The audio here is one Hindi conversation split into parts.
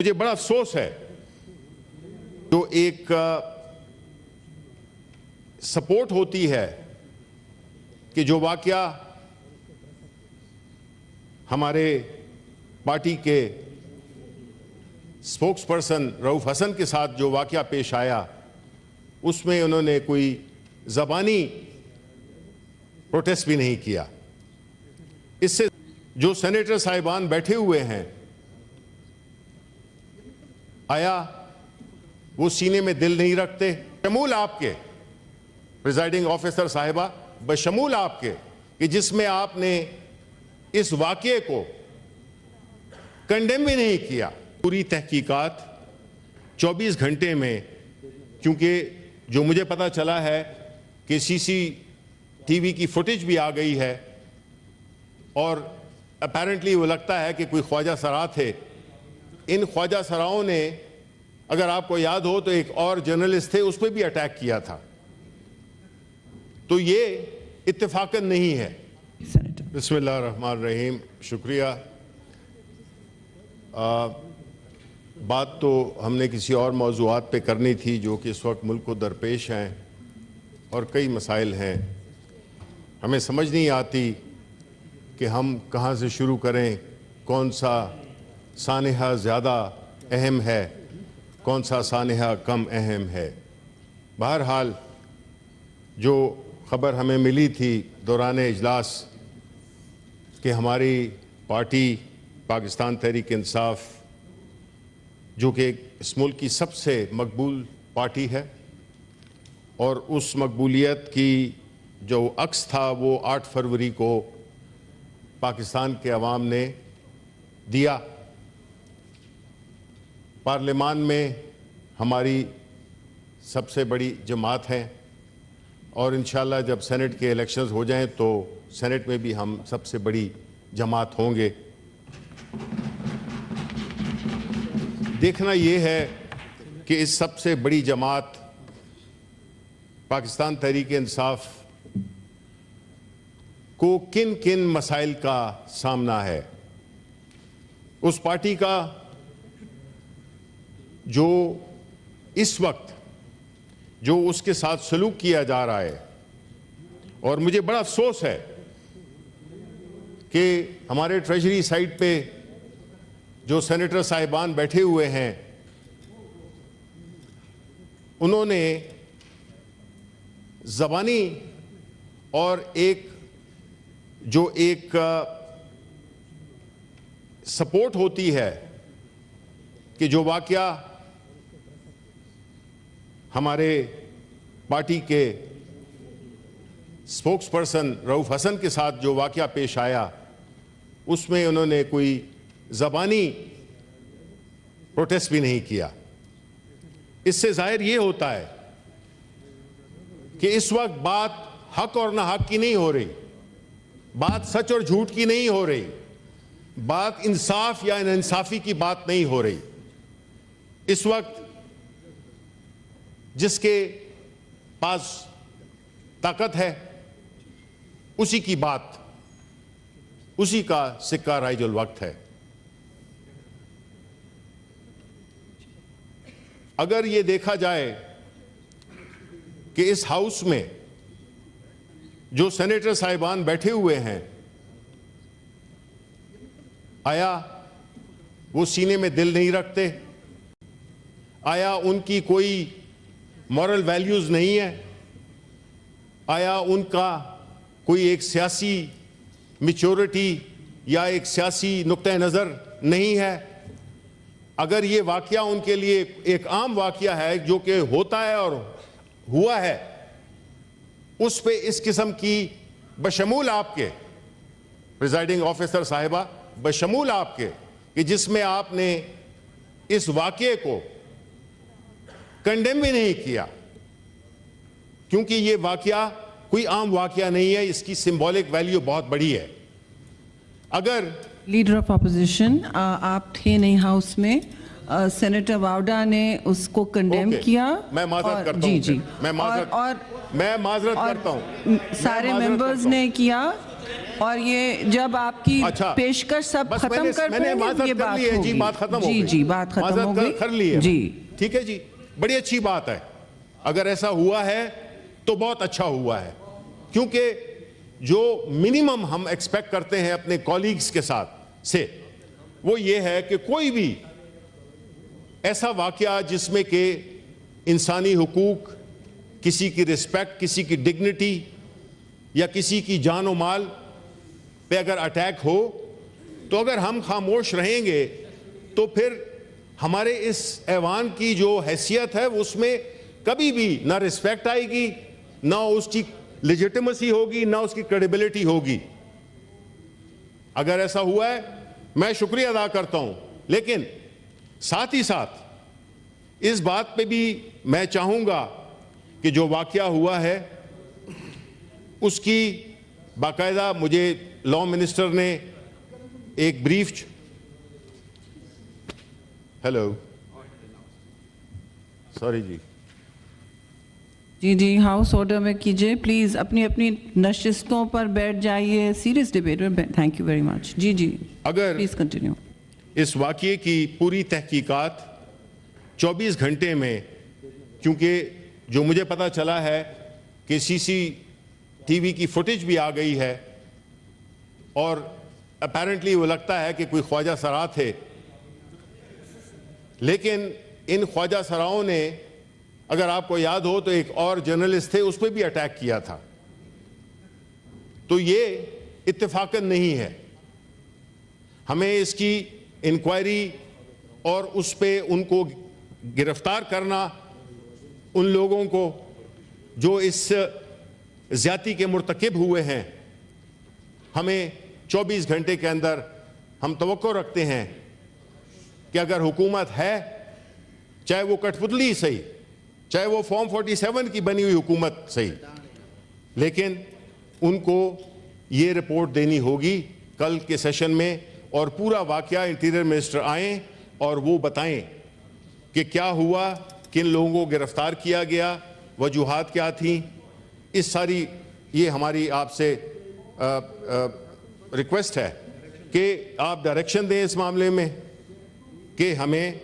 मुझे बड़ा अफसोस है जो एक सपोर्ट होती है कि जो वाकया हमारे पार्टी के स्पोक्स पर्सन रऊफ हसन के साथ जो वाकया पेश आया उसमें उन्होंने कोई ज़बानी प्रोटेस्ट भी नहीं किया। इससे जो सेनेटर साहिबान बैठे हुए हैं आया वो सीने में दिल नहीं रखते, बशमूल आपके प्रिजाइडिंग ऑफिसर साहिबा, बशमूल आपके कि जिसमें आपने इस वाक़ये को कंडेम भी नहीं किया। पूरी तहकीकात 24 घंटे में, क्योंकि जो मुझे पता चला है कि CCTV की फुटेज भी आ गई है और अपेरेंटली वो लगता है कि कोई ख्वाजा सरा थे। इन ख्वाजा सराओं ने, अगर आपको याद हो तो एक और जर्नलिस्ट थे, उस पर भी अटैक किया था। तो ये इत्तेफाकन नहीं है। बिस्मिल्लाहिर्रहमानिर्रहीम। शुक्रिया। बात तो हमने किसी और मौज़ूआत पे करनी थी जो कि इस वक्त मुल्क को दरपेश हैं और कई मसाइल हैं। हमें समझ नहीं आती कि हम कहाँ से शुरू करें, कौन सा सानिहा ज़्यादा अहम है, कौन सा सानिहा कम अहम है। बहरहाल जो ख़बर हमें मिली थी दौरान इजलास कि हमारी पार्टी पाकिस्तान तहरीक इंसाफ, जो कि इस मुल्क की सबसे मकबूल पार्टी है और उस मकबूलियत की जो अक्स था वो 8 फरवरी को पाकिस्तान के अवाम ने दिया। पार्लियामान में हमारी सबसे बड़ी जमात है और इंशाअल्लाह जब सेनेट के इलेक्शंस हो जाएं तो सेनेट में भी हम सबसे बड़ी जमात होंगे। देखना ये है कि इस सबसे बड़ी जमात पाकिस्तान तहरीक इंसाफ को किन किन मसाइल का सामना है। उस पार्टी का जो इस वक्त जो उसके साथ सलूक किया जा रहा है, और मुझे बड़ा अफसोस है कि हमारे ट्रेजरी साइड पे जो सेनेटर साहिबान बैठे हुए हैं उन्होंने ज़बानी और जो एक सपोर्ट होती है कि जो वाकया हमारे पार्टी के स्पोक्स पर्सन रऊफ हसन के साथ जो वाकया पेश आया उसमें उन्होंने कोई ज़बानी प्रोटेस्ट भी नहीं किया। इससे जाहिर ये होता है कि इस वक्त बात हक और ना हक की नहीं हो रही, बात सच और झूठ की नहीं हो रही, बात इंसाफ या नाइंसाफी की बात नहीं हो रही। इस वक्त जिसके पास ताकत है उसी की बात, उसी का सिक्का राइजुल वक्त है। अगर ये देखा जाए कि इस हाउस में जो सेनेटर साहिबान बैठे हुए हैं आया वो सीने में दिल नहीं रखते, आया उनकी कोई मॉरल वैल्यूज़ नहीं है, आया उनका कोई एक सियासी मैच्योरिटी या एक सियासी नुक्ता नज़र नहीं है। अगर ये वाकया उनके लिए एक आम वाकया है जो कि होता है और हुआ है, उस पे इस किस्म की बशमूल आपके प्रिजाइडिंग ऑफिसर साहिबा, बशमूल आपके कि जिसमें आपने इस वाकये को कंडेम भी नहीं किया, क्योंकि ये वाकया कोई आम वाकया नहीं है, इसकी सिंबॉलिक वैल्यू बहुत बड़ी है। अगर लीडर ऑफ अपोजिशन आप थे नहीं हाउस में, सेनेटर वावडा ने उसको कंडेम किया। मैं माजरत करता हूं। जी जी, मैं माजरत करता हूं। सारे मेंबर्स ने किया। और ये जब आपकी अच्छा, पेशकश सब बस खत्म कर मैंने पाएंगे माजरत ये कर बात ली है होगी। जी, बात खत्म हो जी गई। जी, बात खत्म हो माजरत गई कर ली है जी। ठीक है जी, बड़ी अच्छी बात है। अगर ऐसा हुआ है तो बहुत अच्छा हुआ है, क्योंकि जो मिनिमम हम एक्सपेक्ट करते हैं अपने कॉलीग्स के साथ से वो ये है कि कोई भी ऐसा वाकया जिसमें कि इंसानी हुकूक, किसी की रिस्पेक्ट, किसी की डिग्निटी या किसी की जान और माल पे अगर अटैक हो, तो अगर हम खामोश रहेंगे तो फिर हमारे इस ऐवान की जो हैसियत है उसमें कभी भी ना रिस्पेक्ट आएगी, ना उसकी लेजिटिमेसी होगी, ना उसकी क्रेडिबिलिटी होगी। अगर ऐसा हुआ है मैं शुक्रिया अदा करता हूं, लेकिन साथ ही साथ इस बात पे भी मैं चाहूंगा कि जो वाकया हुआ है उसकी बाकायदा मुझे लॉ मिनिस्टर ने एक ब्रीफ, हेलो सॉरी जी जी जी, हाउस ऑर्डर में कीजिए प्लीज, अपनी अपनी नशिस्तों पर बैठ जाइए, सीरियस डिबेट में। Thank you very much. जी जी, अगर प्लीज कंटिन्यू। इस वाकये की पूरी तहकीकात 24 घंटे में, क्योंकि जो मुझे पता चला है कि CCTV की फुटेज भी आ गई है और अपेरेंटली वो लगता है कि कोई ख्वाजा सरा थे, लेकिन इन ख्वाजा सराओं ने, अगर आपको याद हो तो एक और जर्नलिस्ट थे, उस पर भी अटैक किया था। तो ये इत्तेफाकन नहीं है। हमें इसकी इंक्वायरी और उस पे उनको गिरफ्तार करना, उन लोगों को जो इस ज्यादती के मुर्तकिब हुए हैं, हमें 24 घंटे के अंदर हम तवक्को रखते हैं कि अगर हुकूमत है, चाहे वो कठपुतली सही, चाहे वो फॉर्म 47 की बनी हुई हुकूमत सही, लेकिन उनको ये रिपोर्ट देनी होगी कल के सेशन में, और पूरा वाकया इंटीरियर मिनिस्टर आए और वो बताएं कि क्या हुआ, किन लोगों को गिरफ्तार किया गया, वजूहात क्या थी। इस सारी ये हमारी आपसे रिक्वेस्ट है कि आप डायरेक्शन दें इस मामले में कि हमें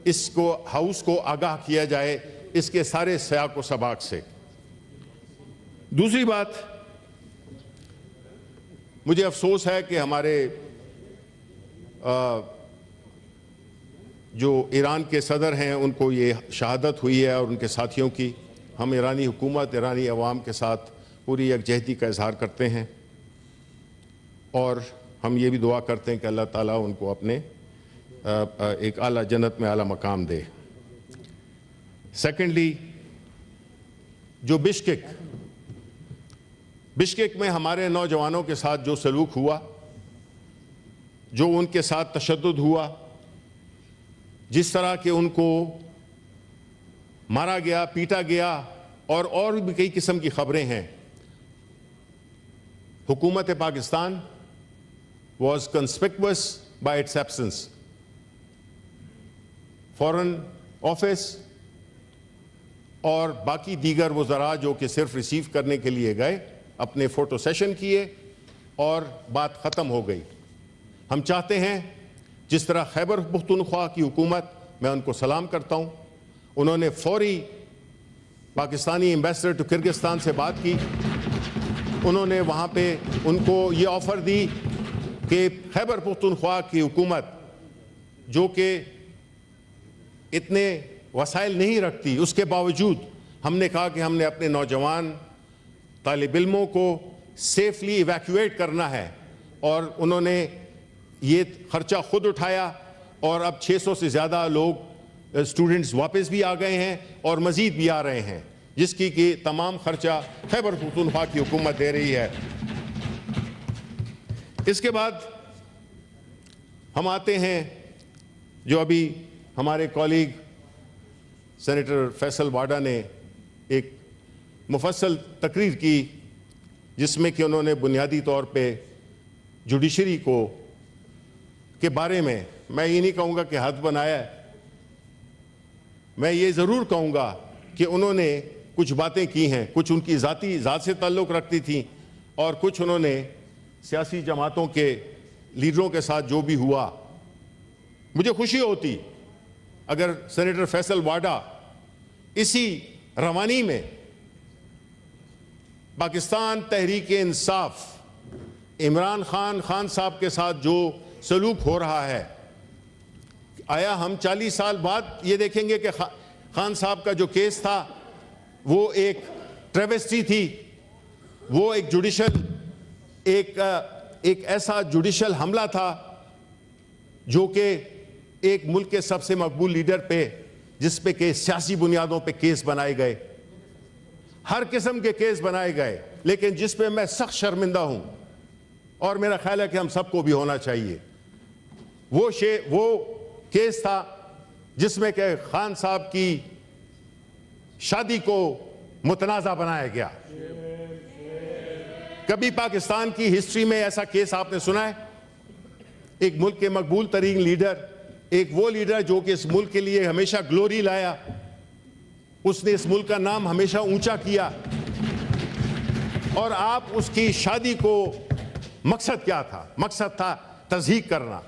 इसको, हाउस को आगाह किया जाए इसके सारे सयाक व सबाक से। दूसरी बात, मुझे अफसोस है कि हमारे जो ईरान के सदर हैं उनको ये शहादत हुई है और उनके साथियों की। हम ईरानी हुकूमत, ईरानी अवाम के साथ पूरी यकजहती का इजहार करते हैं और हम ये भी दुआ करते हैं कि अल्लाह ताला उनको अपने एक आला जन्नत में आला मकाम दे। सेकेंडली, जो बिश्केक में हमारे नौजवानों के साथ जो सलूक हुआ, जो उनके साथ तशद्दुद हुआ, जिस तरह के उनको मारा गया, पीटा गया और भी कई किस्म की खबरें हैं, हुकूमत Pakistan was conspicuous by its absence. Foreign office और बाकी दीगर वज़रा जो कि सिर्फ रिसीव करने के लिए गए, अपने फ़ोटो सेशन किए और बात ख़त्म हो गई। हम चाहते हैं जिस तरह खैबर पख्तूनख्वा की हुकूमत, मैं उनको सलाम करता हूँ, उन्होंने फौरी पाकिस्तानी एम्बेसडर टू किर्गिस्तान से बात की, उन्होंने वहाँ पे उनको ये ऑफ़र दी कि खैबर पख्तूनख्वा की हुकूमत जो कि इतने वसाइल नहीं रखती, उसके बावजूद हमने कहा कि हमने अपने नौजवान तालिब इल्मों को सेफली इवैक्यूएट करना है, और उन्होंने ये खर्चा खुद उठाया और अब 600 से ज़्यादा लोग स्टूडेंट्स वापस भी आ गए हैं और मज़ीद भी आ रहे हैं, जिसकी कि तमाम खर्चा खैबर पख्तूनख्वा की हुकूमत दे रही है। इसके बाद हम आते हैं जो अभी हमारे कॉलीग सेनेटर फैसल वाडा ने एक मुफस्सल तकरीर की, जिसमें कि उन्होंने बुनियादी तौर पे जुडिशरी को के बारे में, मैं ये नहीं कहूँगा कि हद बनाया है, मैं ये ज़रूर कहूँगा कि उन्होंने कुछ बातें की हैं, कुछ उनकी ज़ात से ताल्लुक़ रखती थी और कुछ उन्होंने सियासी जमातों के लीडरों के साथ जो भी हुआ, मुझे खुशी होती अगर सेनेटर फैसल वाडा इसी रवानी में पाकिस्तान तहरीक इंसाफ इमरान खान साहब के साथ जो सलूक हो रहा है, आया हम 40 साल बाद ये देखेंगे कि खान साहब का जो केस था वो एक ट्रेवेस्टी थी, वो एक जुडिशल एक ऐसा जुडिशल हमला था जो कि एक मुल्क के सबसे मकबूल लीडर पे, जिस पे के सियासी बुनियादों पे केस बनाए गए, हर किस्म के केस बनाए गए, लेकिन जिस पे मैं सख्त शर्मिंदा हूं और मेरा ख्याल है कि हम सबको भी होना चाहिए, वो केस था जिसमें के खान साहब की शादी को मुतनाज़ा बनाया गया। कभी पाकिस्तान की हिस्ट्री में ऐसा केस आपने सुना है? एक मुल्क के मकबूल तरीन लीडर, एक वो लीडर जो कि इस मुल्क के लिए हमेशा ग्लोरी लाया, उसने इस मुल्क का नाम हमेशा ऊंचा किया, और आप उसकी शादी को, मकसद क्या था? मकसद था तज़हीक करना।